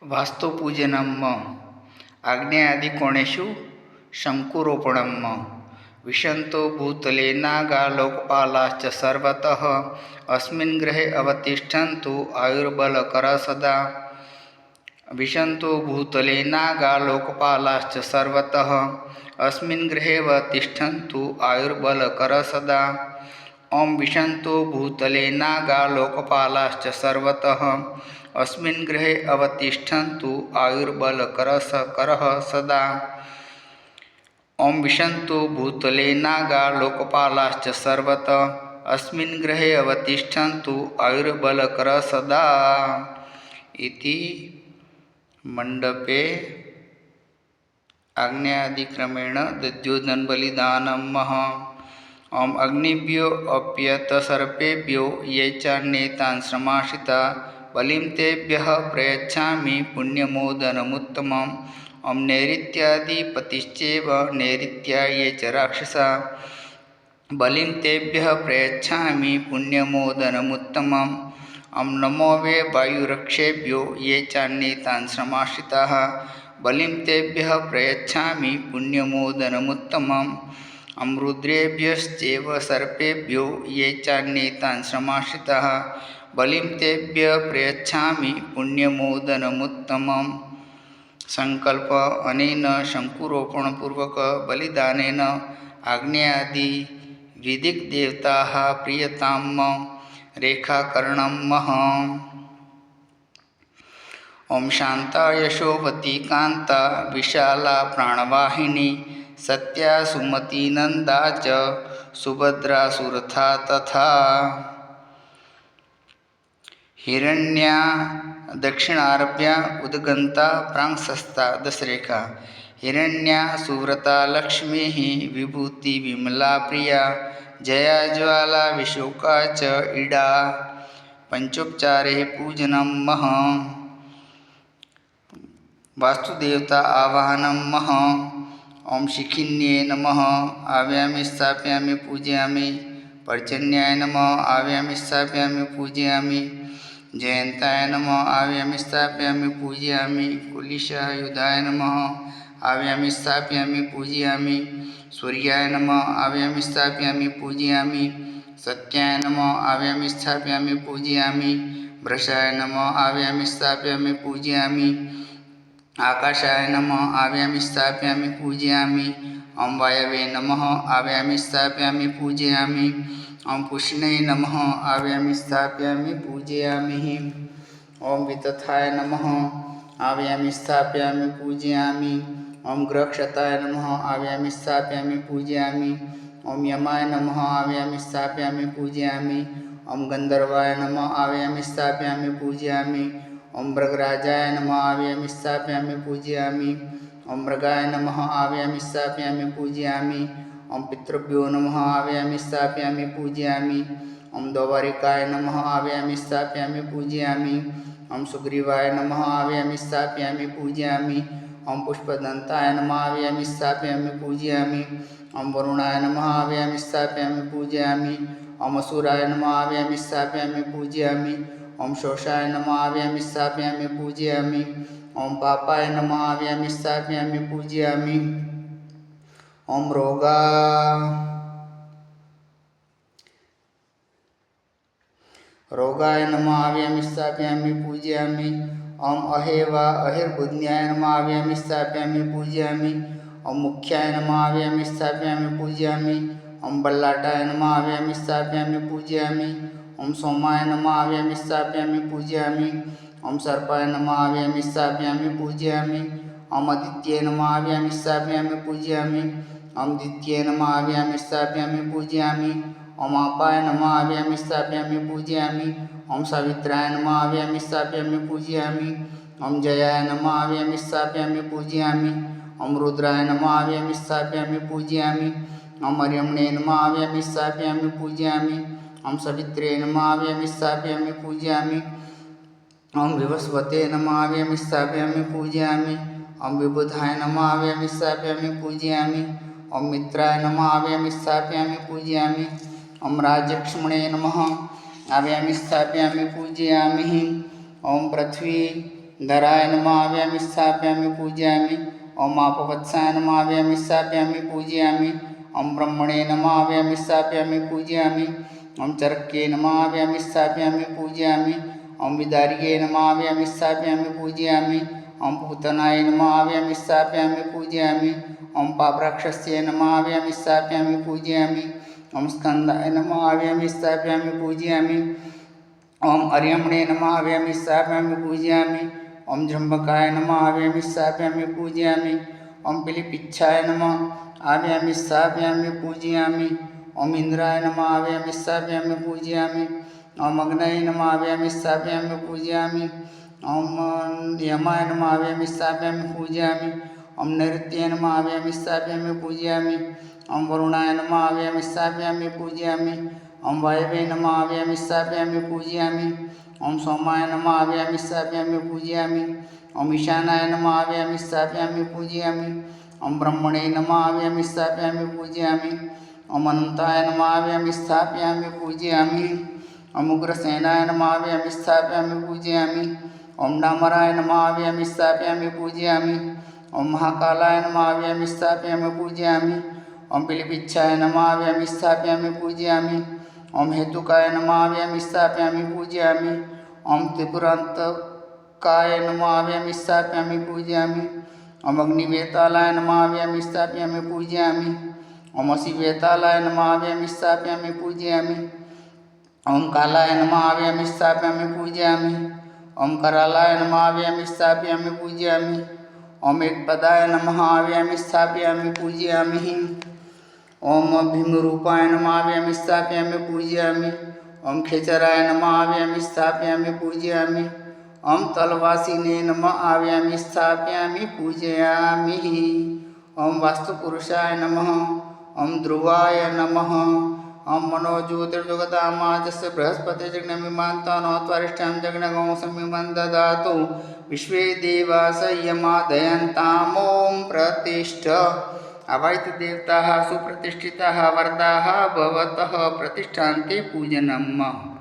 वास्तुपूजनम् आग्नेयादिकोणेषु शङ्कुरोपणम् विशन्तो भूतले नागा लोकपालाश्च सर्वतः अस्मिन् गृहे अवतिष्ठन्तु आयुर्बलकर सदा। विशन्तो भूतले नागा लोकपालाश्च सर्वतः अस्मिन् गृहे अवतिष्ठन्तु आयुर्बलकर सदा। ओम विशन्तो भूतले नागा लोकपालाश्च सर्वतः अस्मिन् गृहे अवतिष्ठन्तु आयुर्बलकरः सदा। ओम विशन्तो भूतले नागा लोकपालाश्च सर्वतः अस्मिन् गृहे अवतिष्ठन्तु आयुर्बलकरः सदा। इति मंडपे आग्नेयादिक्रमेण दध्योदनबलिदानम्। ओम अग्निभ्यो अप्यत सर्पेभ्यो ये चान्ये तान् श्रमाश्रिता बलिं तेभ्यः प्रयच्छामि पुण्यमोदनमुत्तमम्। ओम नैऋत्यादिपतिश्चैव नैऋत्या ये च राक्षसा बलिं तेभ्यः प्रयच्छामि पुण्यमोदनमुत्तमम्। ओम नमो वे वायुरक्षेभ्यो ये चान्ये तान् श्रमाश्रिताः बलिं तेभ्यः प्रयच्छामि पुण्यमोदनमुत्तमम्। ओम रुद्रेभ्यश्चैव सर्पेभ्यो ये चान्ये तान् श्रमाश्रिताः बलिं तेभ्यः प्रयच्छामि पुण्यमोदनमुत्तमम्। संकल्प अनेन शंकुरोपणपूर्वक बलिदानेन आग्नेयादि विदिक देवताः प्रियताम् रेखाकरणम्। ओम शांता यशोवती कांता विशाला प्राणवाहिनी सत्या सुमती नंदा च सुभद्रा सुरथा तथा। हिरण्या दक्षिणारभ्या उद्गंता प्रांशस्ता दशरेखा हिरण्या सुव्रता लक्ष्मी विभूति विमला प्रिया जया ज्वाला विशोका च इडा। पंचोपचारे पूजनम्। वास्तुदेवता आवाहनम्। ओम शिखिन्ये नमः आव्यामि स्थापयामि पूजयामि। पर्जन्याय नमः आव्यामि स्थापयामि पूजयामि। जयंताय नमः आव्यामि स्थापयामि पूजयामि। कुलिशायुधाय नमः आव्यामि स्थापयामि पूजयामि। सूर्याय नमः आव्यामि स्थापयामि पूजयामि। सत्याय नमः आव्यामि स्थापयामि पूजयामि। वृषाय नमः आव्यामि स्थापयामि पूजयामि। आकाशाय नमः आव्यामि स्थापयामि पूजयामि। ओम वायवे नमः आव्यामि स्थापयामि पूजयामि। ओम पुष्णे नमः आव्यामि स्थापयामि पूजयामि। ओम वितथाय नमः आव्यामि स्थापयामि पूजयामि। ओम ग्रक्षताय नमः आव्यामि स्थापयामि पूजयामि। ओम यमाय नमः आव्यामि स्थापयामि पूजयामि। ओम गंधर्वाय नमः आव्यामि स्थापयामि पूजयामि। ओम मृगराजाय नमः आव्यामि स्थापयामि पूजयामि। ओम मृगाय नमः आव्यामि स्थापयामि पूजयामि। ओम पितृभ्यो नमः आव्यामि स्थापयामि पूजयामि। ओम द्वारिकाय नमः आव्यामि स्थापयामि पूजयामि। ओम सुग्रीवाय नमः आव्यामि स्थापयामि पूजयामि। ओम पुष्पदंताय नमः आव्यामि स्थापयामि पूजयामि। ओम वरुणाय नमः आव्यामि स्थापयामि पूजयामि। ओम असुराय नमः आव्यामि स्थापयामि पूजयामि। ओम शोषाय नमः आव्यामि स्थापयामि पूजयामि। ओम पापाय नमः आव्यामि स्थापयामि पूजयामि। ओम रोगाय नमः आव्यामि स्थापयामि पूजयामि। ओम अहेवा अहिर्बुध्न्याय नमः आव्यामि स्थापयामि पूजयामि। ओम मुख्याय नमः आव्यामि स्थापयामि पूजयामि। ओम बल्लाटाय नमः आव्यामि स्थापयामि पूजयामि। ओम सोमाय नमः आव्यामि स्थापयामि पूजयामि। ओम सर्पाय नमः आव्यामि स्थापयामि पूजयामि। ओम आदित्ये नमः आव्यामि स्थापयामि पूजयामि। ओम दित्ये नमः आव्यामि स्थापयामि पूजयामि। ओम आपाय नमः आव्यामि स्थापयामि पूजयामि। ओम सावित्राय नमः आव्यामि स्थापयामि पूजयामि। ओम जयाय नमः आव्यामि स्थापयामि पूजयामि। ओम रुद्राय नमः आव्यामि स्थापयामि पूजयामि। ओम अर्यम्णे नमः आव्यामि स्थापयामि पूजयामि। ओम सवित्रे नमः आव्यामि स्थापयामि पूजयामि। ओम विवस्वते नमः आव्यामि स्थापयामि पूजयामि। ओम विबुधाय नमः आव्यामि स्थापयामि पूजयामि। ओम मित्राय नमः आव्यामि स्थापयामि पूजयामि। ओम राजक्ष्मणे नमः आव्यामि स्थापयामि पूजयामि। ओम पृथ्वी धराय नमः आवाहयामि स्थापयामि पूजयामि। ओम आपवत्साय नमः आवाहयामि स्थापयामि पूजयामि। ओम ब्रह्मणे नमः आवाहयामि स्थापयामि पूजयामि। ओम चरके नमः आवाहयामि स्थापयामि पूजयामि। ओम विदारिये नमः आवाहयामि स्थापयामि पूजयामि। ओम पूतनाय नमः आवाहयामि स्थापयामि पूजयामि। ओम पापराक्षस्ये नमः आवाहयामि स्थापयामि पूजयामि। ओम स्कंदाय नमः आवाहयामि स्थापयामि पूजयामि। ओम अर्यमणे नमः आवाहयामि स्थापयामि पूजयामि। ओम जम्बकाय नमः आवाहयामि स्थापयामि पूजयामि। ओम पिलिपिच्छाय नमः आवाहयामि स्थापयामि पूजयामि। ओम इंद्राय नमः आवाहयामि स्थापयामि पूजयामि। ओम अग्नये नमः आवाहयामि स्थापयामि पूजयामि। ओम यमाय नमः आवाहयामि स्थापयामि पूजयामि। ओम नैऋत्याय नमः आवाहयामि स्थापयामि पूजयामि। ओम वरुणाय नमः आवाहयामि स्थापयामि पूजयामि। ओम वायवे नमः आवाहयामि स्थापयामि पूजयामि। ओम सोमाय नमः आवाहयामि स्थापयामि पूजयामि। ओम ईशानाय नमः आवाहयामि स्थापयामि पूजयामि। ओम ब्रह्मणे नमः आवाहयामि स्थापयामि पूजयामि। ओम अनंताय नमः आवाहयामि स्थापयामि पूजयामि। ओम उग्रसेनाय नमः आवाहयामि स्थापयामि पूजयामि। ओम डामराय नमः आवाहयामि स्थापयामि पूजयामि। ओम महाकालाय नमः आवाहयामि स्थापयामि पूजयामि। ओम पिलिपिच्छाय नमः आवाहयामि स्थापयामि पूजयामि। ओम हेतुकाय नमः आवाहयामि स्थापयामि पूजयामि। ओम त्रिपुरान्तकाय नमः आवाहयामि स्थापयामि पूजयामि। ओम अग्निवेतालाय नमः आवाहयामि स्थापयामि पूजयामि। ओम असिवेतालाय नमः आवाहयामि स्थापयामि पूजयामि। ओम कालाय नमः आवाहयामि स्थापयामि पूजयामि। ओम करालाय नमः आवाहयामि स्थापयामि पूजयामि। ओम एकपदाय नमः आवाहयामि स्थापयामि पूजयामि। ओम भीमरूपाय नमः आवाहयामि स्थापयामि पूजयामि। ओम खेचराय नमः आवाहयामि स्थापयामि पूजयामि। ओम तलवासिने नमः आवाहयामि स्थापयामि पूजयामि। ओम वास्तुपुरुषाय नमः। ओम ध्रुवाय नमः। ओम मनोज्योतिर्जगदामाजस्य बृहस्पतिर्जग्नमिमान्तानोत्वरिष्ठां जग्नगोंसमिमं ददातु विश्वे देवास यमादयन्ताम् ॐ प्रतिष्ठ। अवैतदेवताः सुप्रतिष्ठिताः वरदाः भवतः प्रतिष्ठान्ते पूजनम्।